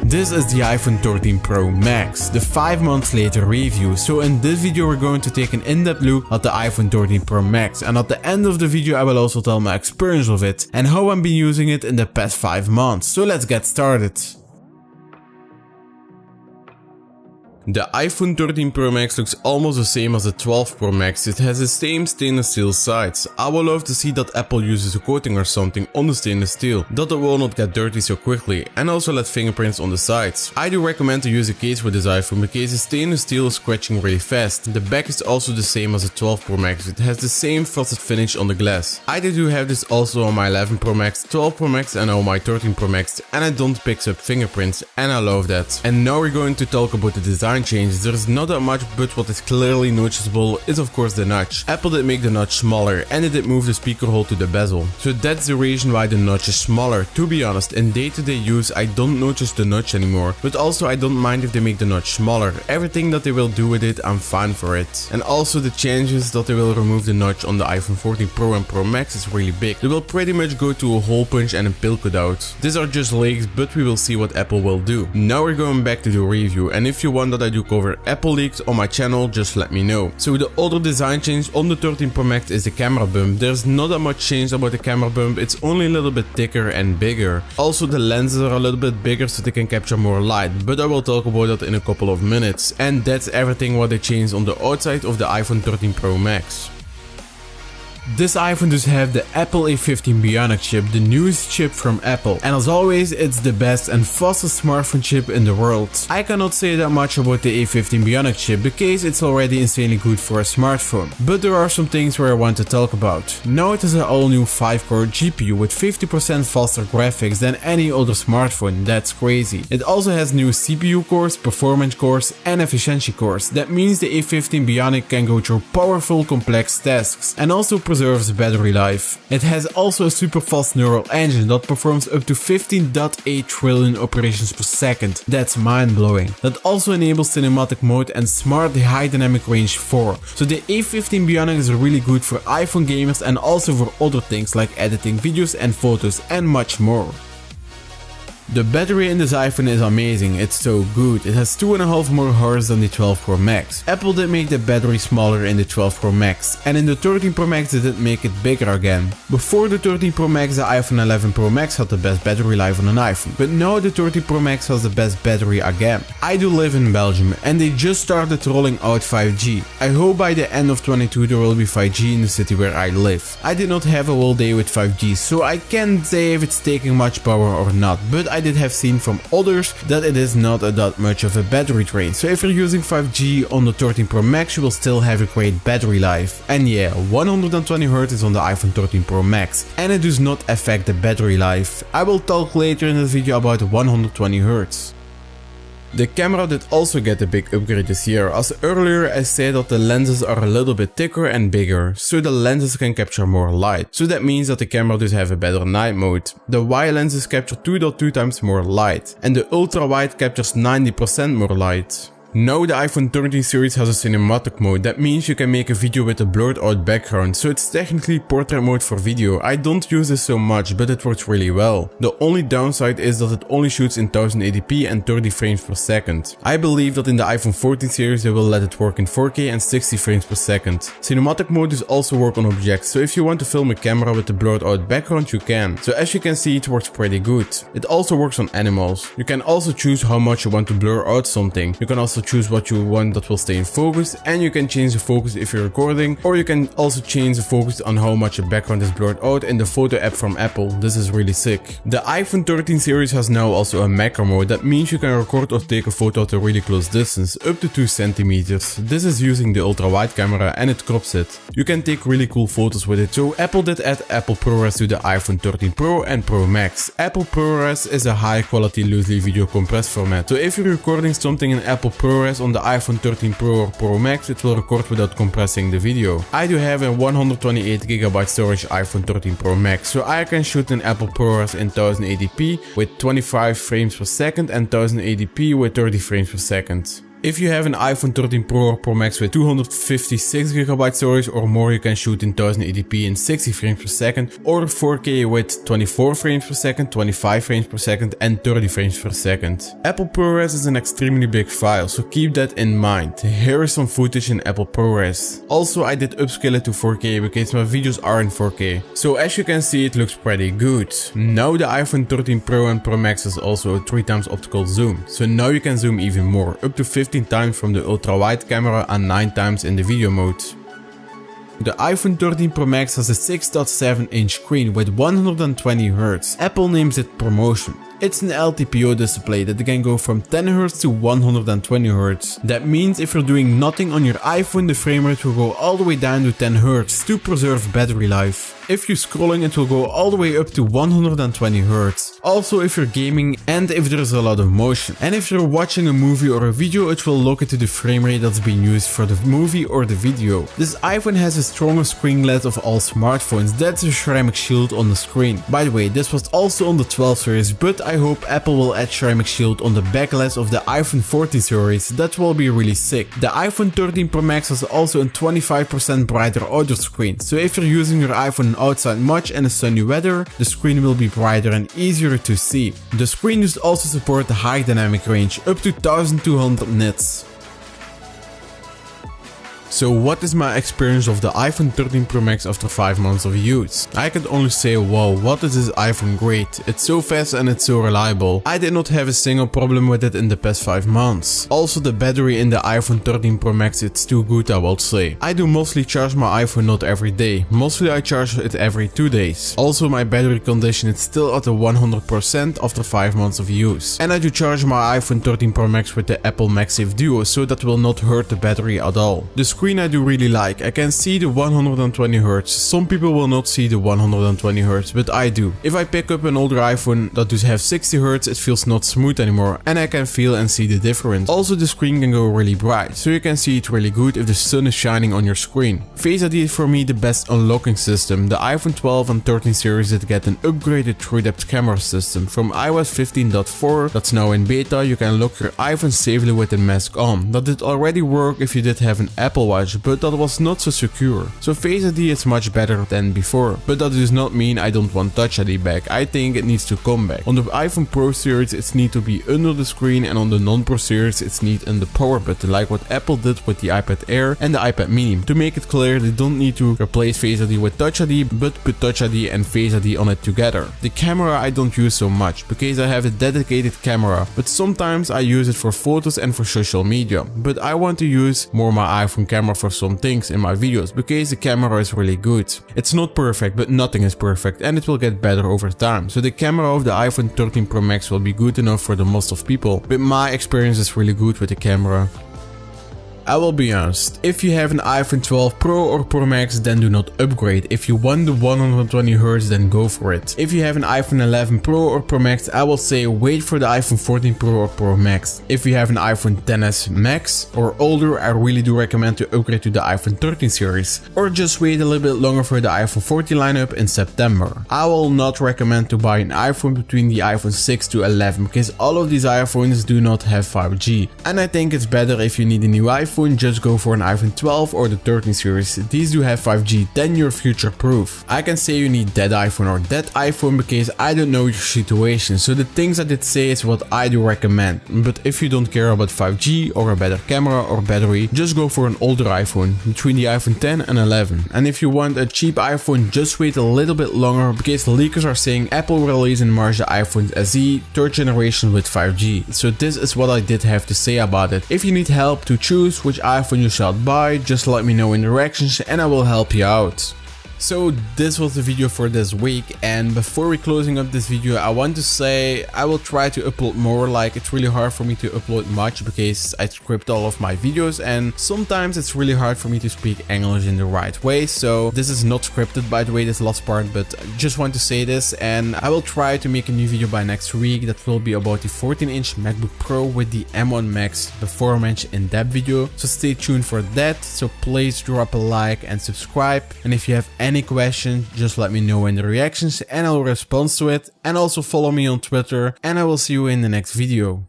This is the iPhone 13 Pro Max, the 5 months later review. So in this video we're going to take an in-depth look at the iPhone 13 Pro Max, and at the end of the video I will also tell my experience of it and how I've been using it in the past 5 months. So let's get started. The iPhone 13 Pro Max looks almost the same as the 12 Pro Max. It has the same stainless steel sides. I would love to see that Apple uses a coating or something on the stainless steel, that it will not get dirty so quickly, and also let fingerprints on the sides. I do recommend to use a case for this iPhone because the stainless steel is scratching really fast. The back is also the same as the 12 Pro Max. It has the same frosted finish on the glass. I do have this also on my 11 Pro Max, 12 Pro Max and on my 13 Pro Max, and I don't pick up fingerprints, and I love that. And now we're going to talk about the design changes. There is not that much, but what is clearly noticeable is of course the notch. Apple did make the notch smaller and it did move the speaker hole to the bezel. So that's the reason why the notch is smaller. To be honest, in day-to-day use I don't notice the notch anymore, but also I don't mind if they make the notch smaller. Everything that they will do with it, I'm fine for it. And also the changes that they will remove the notch on the iPhone 14 Pro and Pro Max is really big. They will pretty much go to a hole punch and a pill cutout. These are just leaks, but we will see what Apple will do. Now we're going back to the review, and if you want that I do cover Apple leaks on my channel, just let me know. So the other design change on the 13 Pro Max is the camera bump. There's not that much change about the camera bump, it's only a little bit thicker and bigger. Also the lenses are a little bit bigger so they can capture more light, but I will talk about that in a couple of minutes. And that's everything what they changed on the outside of the iPhone 13 Pro Max. This iPhone does have the Apple A15 Bionic chip, the newest chip from Apple, and as always it's the best and fastest smartphone chip in the world. I cannot say that much about the A15 Bionic chip because it's already insanely good for a smartphone, but there are some things where I want to talk about. Now it has an all new 5-core GPU with 50% faster graphics than any other smartphone. That's crazy. It also has new CPU cores, performance cores and efficiency cores. That means the A15 Bionic can go through powerful complex tasks and also preserves battery life. It has also a super fast neural engine that performs up to 15.8 trillion operations per second. That's mind blowing. That also enables cinematic mode and smart high dynamic range 4. So the A15 Bionic is really good for iPhone gamers and also for other things like editing videos and photos and much more. The battery in this iPhone is amazing, it's so good. It has 2.5 more hours than the 12 Pro Max. Apple did make the battery smaller in the 12 Pro Max, and in the 13 Pro Max they did make it bigger again. Before the 13 Pro Max, the iPhone 11 Pro Max had the best battery life on an iPhone, but now the 13 Pro Max has the best battery again. I do live in Belgium and they just started rolling out 5G. I hope by the end of 2022 there will be 5G in the city where I live. I did not have a whole day with 5G, so I can't say if it's taking much power or not, but I did have seen from others that it is not that much of a battery drain. So if you're using 5G on the 13 Pro Max you will still have a great battery life. And yeah, 120Hz is on the iPhone 13 Pro Max and it does not affect the battery life. I will talk later in this video about 120Hz. The camera did also get a big upgrade this year, as earlier I said that the lenses are a little bit thicker and bigger, so the lenses can capture more light. So that means that the camera does have a better night mode. The wide lenses capture 2.2 times more light, and the ultra wide captures 90% more light. Now the iPhone 13 series has a cinematic mode. That means you can make a video with a blurred out background, so it's technically portrait mode for video. I don't use this so much, but it works really well. The only downside is that it only shoots in 1080p and 30 frames per second. I believe that in the iPhone 14 series they will let it work in 4K and 60 frames per second. Cinematic mode does also work on objects, so if you want to film a camera with a blurred out background you can. So as you can see it works pretty good. It also works on animals. You can also choose how much you want to blur out something. You can also choose what you want that will stay in focus, and you can change the focus if you're recording, or you can also change the focus on how much the background is blurred out in the photo app from Apple. This is really sick. The iPhone 13 series has now also a macro mode. That means you can record or take a photo at a really close distance, up to 2 centimeters. This is using the ultra wide camera and it crops it. You can take really cool photos with it. So Apple did add Apple ProRes to the iPhone 13 Pro and Pro Max. Apple ProRes is a high quality loosely video compressed format. So if you're recording something in Apple ProRes on the iPhone 13 Pro or Pro Max, it will record without compressing the video. I do have a 128GB storage iPhone 13 Pro Max, so I can shoot in Apple ProRes in 1080p with 25 frames per second and 1080p with 30 frames per second. If you have an iPhone 13 Pro or Pro Max with 256GB storage or more, you can shoot in 1080p in 60 frames per second or 4K with 24 frames per second, 25 frames per second and 30 frames per second. Apple ProRes is an extremely big file, so keep that in mind. Here is some footage in Apple ProRes. Also, I did upscale it to 4K because my videos are in 4K. So as you can see, it looks pretty good. Now the iPhone 13 Pro and Pro Max is also a 3x optical zoom. So now you can zoom even more, up to 15 times from the ultra wide camera and 9 times in the video mode. The iPhone 13 Pro Max has a 6.7-inch screen with 120Hz. Apple names it ProMotion. It's an LTPO display that can go from 10Hz to 120Hz. That means if you're doing nothing on your iPhone, the frame rate will go all the way down to 10Hz to preserve battery life. If you're scrolling, it will go all the way up to 120Hz. Also if you're gaming and if there's a lot of motion. And if you're watching a movie or a video, it will lock it to the frame rate that's being used for the movie or the video. This iPhone has the strongest screen glass of all smartphones. That's a ceramic shield on the screen. By the way, this was also on the 12 series, but I hope Apple will add ceramic shield on the back glass of the iPhone 14 series. That will be really sick. The iPhone 13 Pro Max has also a 25% brighter outdoor screen. So if you're using your iPhone outside much in a sunny weather, the screen will be brighter and easier to see. The screen does also support the high dynamic range, up to 1200 nits. So what is my experience of the iPhone 13 Pro Max after 5 months of use? I can only say, wow, what is this iPhone great. It's so fast and it's so reliable. I did not have a single problem with it in the past 5 months. Also the battery in the iPhone 13 Pro Max, it's too good, I will say. I do mostly charge my iPhone not every day. Mostly I charge it every 2 days. Also my battery condition is still at the 100% after 5 months of use. And I do charge my iPhone 13 Pro Max with the Apple MagSafe Duo, so that will not hurt the battery at all. The screen I do really like. I can see the 120Hz. Some people will not see the 120Hz, but I do. If I pick up an older iPhone that does have 60Hz, it feels not smooth anymore and I can feel and see the difference. Also the screen can go really bright, so you can see it really good if the sun is shining on your screen. Face ID is for me the best unlocking system. The iPhone 12 and 13 series did get an upgraded TrueDepth camera system. From iOS 15.4 that's now in beta, you can lock your iPhone safely with the mask on. That did already work if you did have an Apple Watch, but that was not so secure. So Face ID is much better than before, but that does not mean I don't want Touch ID back. I think it needs to come back. On the iPhone Pro series it needs to be under the screen, and on the non-Pro series it needs in the power button, like what Apple did with the iPad Air and the iPad Mini. To make it clear, they don't need to replace Face ID with Touch ID, but put Touch ID and Face ID on it together. The camera I don't use so much, because I have a dedicated camera, but sometimes I use it for photos and for social media. But I want to use more my iPhone camera for some things in my videos, because the camera is really good. It's not perfect, but nothing is perfect, and it will get better over time. So the camera of the iPhone 13 Pro Max will be good enough for the most of people, but my experience is really good with the camera. I will be honest, if you have an iPhone 12 Pro or Pro Max, then do not upgrade. If you want the 120Hz, then go for it. If you have an iPhone 11 Pro or Pro Max, I will say wait for the iPhone 14 Pro or Pro Max. If you have an iPhone XS Max or older, I really do recommend to upgrade to the iPhone 13 series, or just wait a little bit longer for the iPhone 14 lineup in September. I will not recommend to buy an iPhone between the iPhone 6 to 11, because all of these iPhones do not have 5G. And I think it's better if you need a new iPhone, just go for an iPhone 12 or the 13 series. These do have 5G, then you're future proof. I can say you need that iPhone or that iPhone because I don't know your situation, so the things I did say is what I do recommend. But if you don't care about 5G or a better camera or battery, just go for an older iPhone between the iPhone 10 and 11. And if you want a cheap iPhone, just wait a little bit longer, because leakers are saying Apple will release in March the iPhone SE 3rd generation with 5G. So this is what I did have to say about it. If you need help to choose which iPhone you should buy, just let me know in the reactions and I will help you out. So this was the video for this week, and before we closing up this video, I want to say I will try to upload more. Like, it's really hard for me to upload much because I script all of my videos, and sometimes it's really hard for me to speak English in the right way. So this is not scripted, by the way, this last part, but I just want to say this, and I will try to make a new video by next week that will be about the 14-inch MacBook Pro with the M1 Max before-mentioned in-depth video. So stay tuned for that. So please drop a like and subscribe, and if you have any question, just let me know in the reactions and I'll respond to it. And also follow me on Twitter, and I will see you in the next video.